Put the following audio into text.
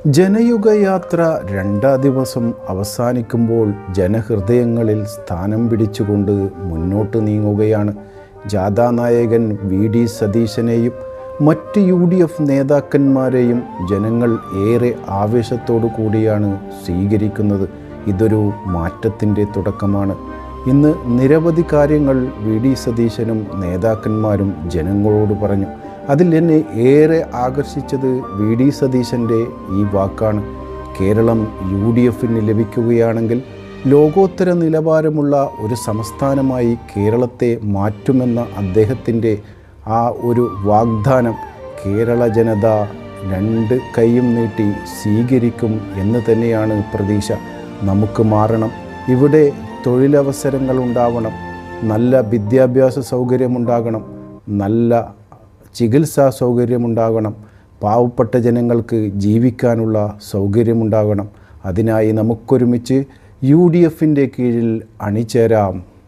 ജനയുഗയാത്ര രണ്ടാം ദിവസം അവസാനിക്കുമ്പോൾ ജനഹൃദയങ്ങളിൽ സ്ഥാനം പിടിച്ചുകൊണ്ട് മുന്നോട്ട് നീങ്ങുകയാണ്. ജാഥാനായകൻ വി.ഡി. സതീശനെയും മറ്റ് UDF നേതാക്കന്മാരെയും ജനങ്ങൾ ഏറെ ആവേശത്തോടു കൂടിയാണ് സ്വീകരിക്കുന്നത്. ഇതൊരു മാറ്റത്തിൻ്റെ തുടക്കമാണ്. ഇന്ന് നിരവധി കാര്യങ്ങൾ വി.ഡി. സതീശനും നേതാക്കന്മാരും ജനങ്ങളോട് പറഞ്ഞു. അതിൽ എന്നെ ഏറെ ആകർഷിച്ചത് വി.ഡി. സതീശൻ്റെ ഈ വാക്കാണ്. കേരളം UDFന് ലഭിക്കുകയാണെങ്കിൽ ലോകോത്തര നിലവാരമുള്ള ഒരു സംസ്ഥാനമായി കേരളത്തെ മാറ്റുമെന്ന അദ്ദേഹത്തിൻ്റെ ആ ഒരു വാഗ്ദാനം കേരള ജനത രണ്ട് കൈയും നീട്ടി സ്വീകരിക്കും എന്ന് തന്നെയാണ് പ്രതീക്ഷ. നമുക്ക് മാറണം, ഇവിടെ തൊഴിലവസരങ്ങൾ ഉണ്ടാവണം, നല്ല വിദ്യാഭ്യാസ സൗകര്യമുണ്ടാകണം, നല്ല ചികിത്സാ സൗകര്യമുണ്ടാകണം, പാവപ്പെട്ട ജനങ്ങൾക്ക് ജീവിക്കാനുള്ള സൗകര്യമുണ്ടാകണം. അതിനായി നമുക്കൊരുമിച്ച് UDFൻ്റെ കീഴിൽ അണിചേരാം.